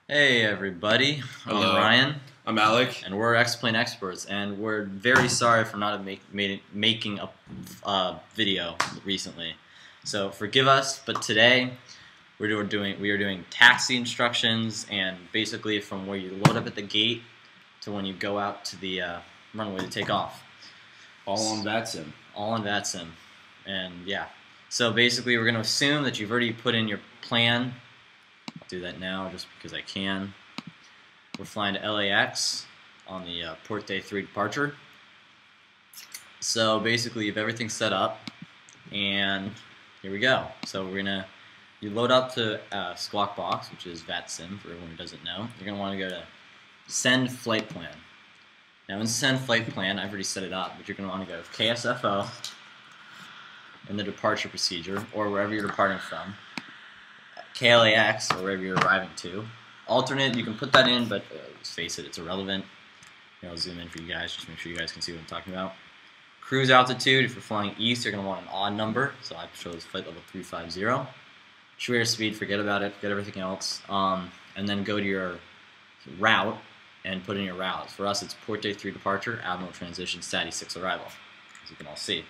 Hey everybody, Hello. I'm Ryan, I'm Alec. and we're X-Plane experts, and we're very sorry for not making a video recently. So forgive us, but today we are doing taxi instructions, and basically from where you load up at the gate to when you go out to the runway to take off. All on Vatsim. All on Vatsim, and yeah. So basically, we're going to assume that you've already put in your plan. I'll do that now just because I can. We're flying to LAX on the Port Day 3 departure. So basically, you have everything set up, and here we go. So you load up to Squawk Box, which is Vatsim for everyone who doesn't know. You're gonna want to go to Send Flight Plan. Now in Send Flight Plan, I've already set it up, but you're gonna want to go to KSFO in the departure procedure, or wherever you're departing from. KLAX, or wherever you're arriving to. Alternate, you can put that in, but let's face it, it's irrelevant. Here, I'll zoom in for you guys, just make sure you guys can see what I'm talking about. Cruise altitude, if you're flying east, you're going to want an odd number, so I chose flight level 350. True airspeed, forget about it, forget everything else. And then go to your route and put in your route. For us, it's Port Day 3 departure, Admiral transition, Stat 6 arrival, as you can all see.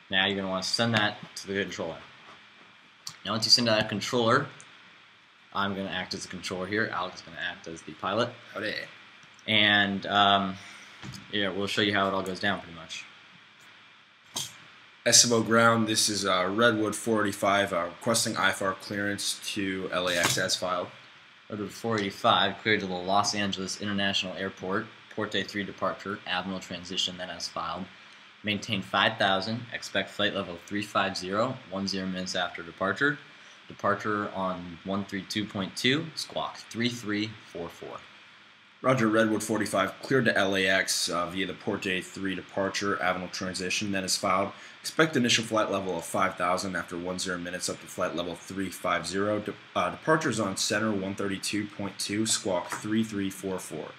Now you're going to want to send that to the controller. Now once you send out a controller, I'm going to act as the controller here. Alex is going to act as the pilot. Howdy. And yeah, we'll show you how it all goes down pretty much. SMO ground, this is Redwood 485 requesting IFR clearance to LAX as filed. Redwood 485 cleared to the Los Angeles International Airport. Port Day 3 departure, Admiral transition, then as filed. Maintain 5,000, expect flight level 350, 10 minutes after departure. Departure on 132.2, squawk 3344. Roger, Redwood 45 cleared to LAX via the Port Day 3 departure, Admiral transition, then as filed. Expect initial flight level of 5,000 after 10 minutes up to flight level 350. Departures on center 132.2, squawk 3344.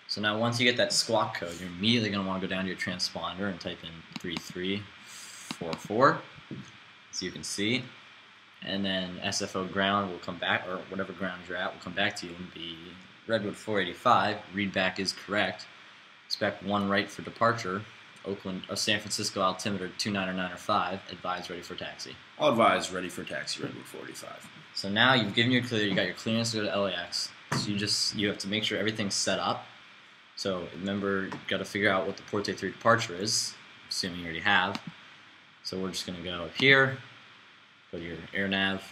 So now once you get that squawk code, you're immediately going to want to go down to your transponder and type in 3344, so you can see. And then SFO ground will come back, or whatever ground you're at will come back to you and be Redwood 485, readback is correct. Expect 1 right for departure, San Francisco altimeter 29905, advise ready for taxi. I'll advise ready for taxi, Redwood 485. So now you've given your clear, you got your clearance to go to LAX, so you have to make sure everything's set up. So remember, you've got to figure out what the Port Day 3 departure is, assuming you already have. So we're just going to go up here, go to your air nav,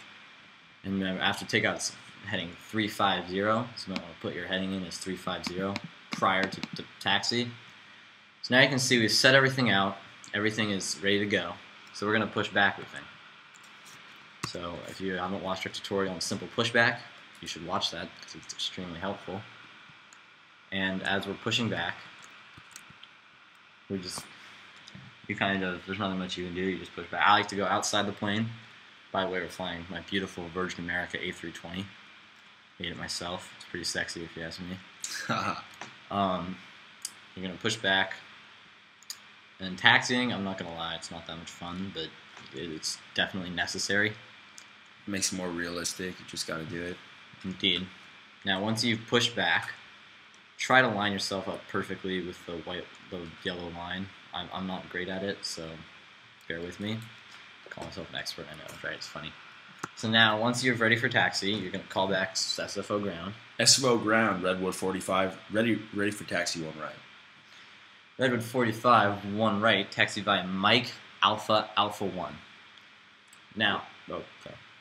and remember, after takeout it's heading 350, so you might want to put your heading in as 350 prior to taxi. So now you can see we've set everything out, everything is ready to go, so we're going to push back the thing. So if you haven't watched our tutorial on simple pushback, you should watch that because it's extremely helpful. And as we're pushing back, there's nothing much you can do, you just push back. I like to go outside the plane. By the way, we're flying my beautiful Virgin America A320. Made it myself. It's pretty sexy if you ask me. You're going to push back. And taxiing, I'm not going to lie, it's not that much fun, but it's definitely necessary. It makes it more realistic, you just got to do it. Indeed. Now once you've pushed back, try to line yourself up perfectly with the yellow line. I'm not great at it, so bear with me. Call myself an expert, I know, right? It's funny. So now, once you're ready for taxi, you're going to call back SFO ground. SFO ground, Redwood 45, ready for taxi 1 right. Redwood 45, 1 right, taxi via Mike Alpha 1. Now,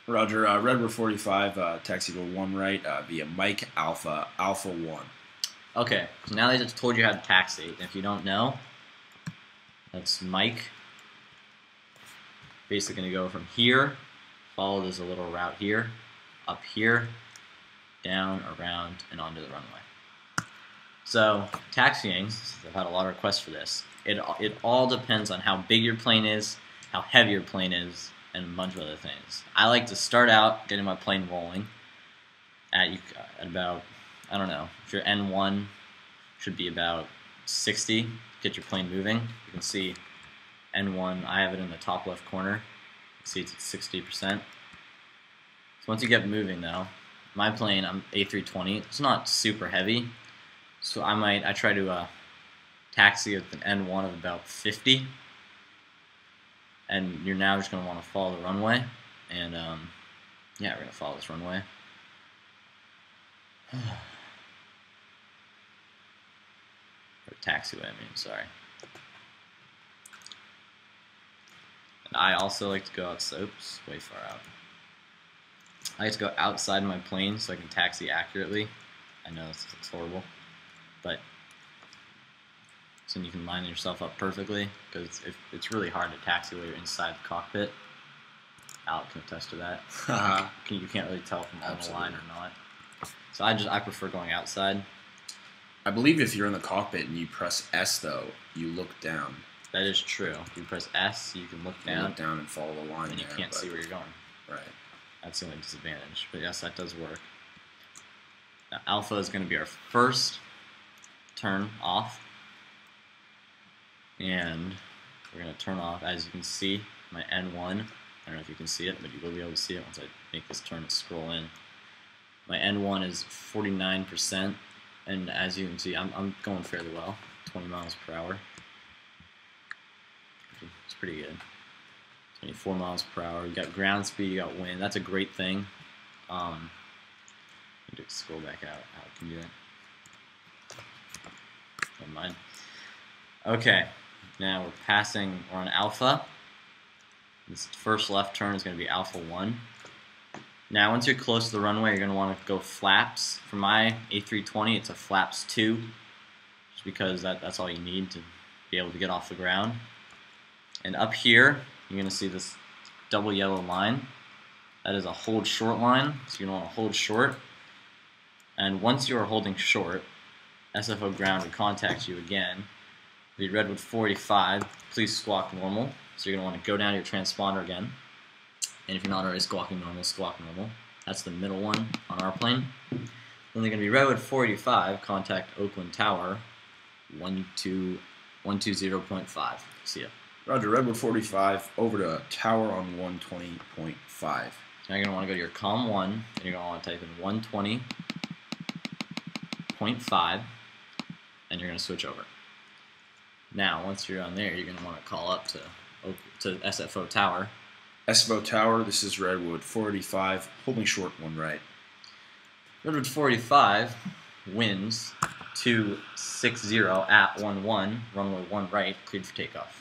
Roger, Redwood 45, taxi to 1 right via Mike Alpha 1. Okay, so now they just told you how to taxi. And if you don't know, that's Mike. Basically going to go from here, follow there's a little route here, up here, down, around, and onto the runway. So taxiing, I've had a lot of requests for this. It all depends on how big your plane is, how heavy your plane is, and a bunch of other things. I like to start out getting my plane rolling at about, I don't know, if your N1 should be about 60, get your plane moving. You can see N1, I have it in the top left corner. You can see it's at 60%. So once you get moving though, my plane, I'm A320. It's not super heavy, so I try to taxi with an N1 of about 50, and you're now just going to want to follow the runway, and yeah, we're going to follow this runway. Or taxiway, I mean, sorry. And I also like to go out slopes, way far out. I like to go outside my plane so I can taxi accurately. I know this looks horrible, but so you can line yourself up perfectly, because it's really hard to taxi while you're inside the cockpit. Alec can attest to that. You can't really tell from on the line or not. So I prefer going outside. I believe if you're in the cockpit and you press S though, you look down. That is true. If you press S, you can look down. You look down and follow the line. And you can't see where you're going. Right. That's the only disadvantage. But yes, that does work. Now, Alpha is going to be our first turn off. And we're going to turn off, as you can see, my N1. I don't know if you can see it, but you will be able to see it once I make this turn and scroll in. My N1 is 49%. And as you can see, I'm going fairly well. 20 miles per hour. It's pretty good. 24 miles per hour. You got ground speed, you got wind. That's a great thing. Just scroll back out. How can you do that? Never mind. Okay, now we're on Alpha. This first left turn is going to be Alpha 1. Now, once you're close to the runway, you're going to want to go flaps. For my A320, it's a flaps 2, just because that's all you need to be able to get off the ground. And up here, you're going to see this double yellow line. That is a hold short line, so you're going to want to hold short. And once you are holding short, SFO ground will contact you again. The Redwood 45, please squawk normal. So you're going to want to go down to your transponder again. And if you're not already squawking normal, squawk normal. That's the middle one on our plane. Then they're going to be Redwood 45, contact Oakland Tower 120.5. See ya. Roger, Redwood 45, over to Tower on 120.5. Now you're going to want to go to your COM 1, and you're going to want to type in 120.5, and you're going to switch over. Now, once you're on there, you're going to want to call up to SFO Tower. SFO Tower, this is Redwood 45, holding short 1 right. Redwood 45, winds 260 at 11, runway 1 right, cleared for takeoff.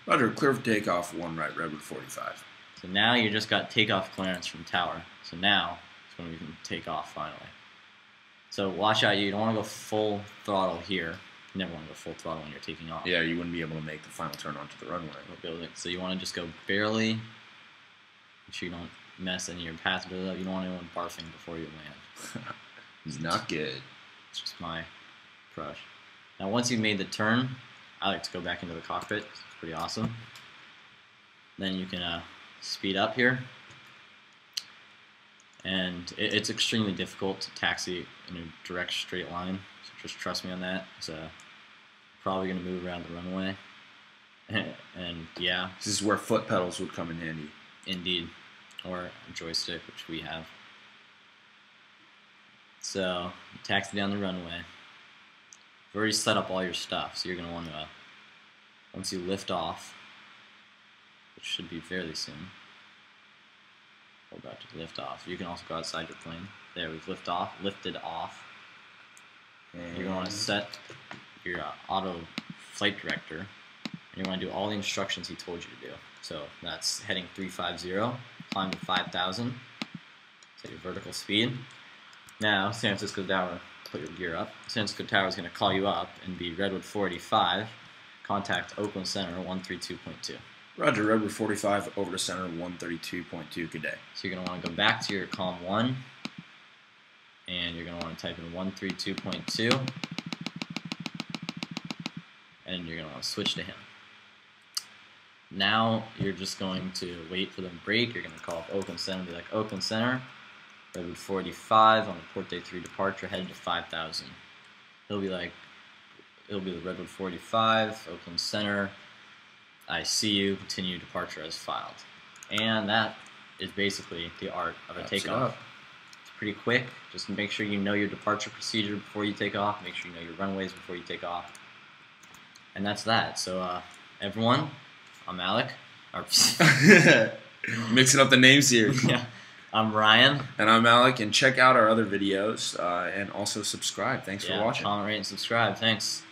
Roger, clear for takeoff 1 right, Redwood 45. So now you just got takeoff clearance from Tower. So now it's when we can take off finally. So watch out, you don't want to go full throttle here. You never want to go full throttle when you're taking off. Yeah, you wouldn't be able to make the final turn onto the runway. So you want to just go barely. Make sure you don't mess any of your passengers up. You don't want anyone barfing before you land. It's not good. It's just my approach. Now once you've made the turn, I like to go back into the cockpit. It's pretty awesome. Then you can speed up here. And it's extremely difficult to taxi in a direct straight line. So just trust me on that. It's probably going to move around the runway. And yeah. This is where foot pedals would come in handy. Indeed. Or a joystick, which we have. So, you taxi down the runway. You've already set up all your stuff, so you're going to want to, once you lift off, which should be fairly soon, we're about to lift off. You can also go outside your plane. There, we've lifted off. And you're going to set your auto flight director, and you're going to do all the instructions he told you to do. So that's heading 350, climb to 5,000, set your vertical speed. Now, San Francisco Tower, put your gear up. San Francisco Tower is going to call you up and be Redwood 45, contact Oakland Center 132.2. Roger, Redwood 45, over to Center 132.2, good day. So you're going to want to go back to your COM 1, and you're going to want to type in 132.2, and you're going to want to switch to him. Now you're just going to wait for them to break. You're going to call up Oakland Center and be like, Oakland Center, Redwood 45 on the Port Day 3 departure, headed to 5,000. It'll be the Redwood 45, Oakland Center, I see you, continue departure as filed. And that is basically the art of a takeoff. It's pretty quick. Just make sure you know your departure procedure before you take off. Make sure you know your runways before you take off. And that's that. So, everyone, I'm Alec. Mixing up the names here. Yeah, I'm Ryan. And I'm Alec. And check out our other videos and also subscribe. Thanks for watching. Comment, rate, and subscribe. Thanks.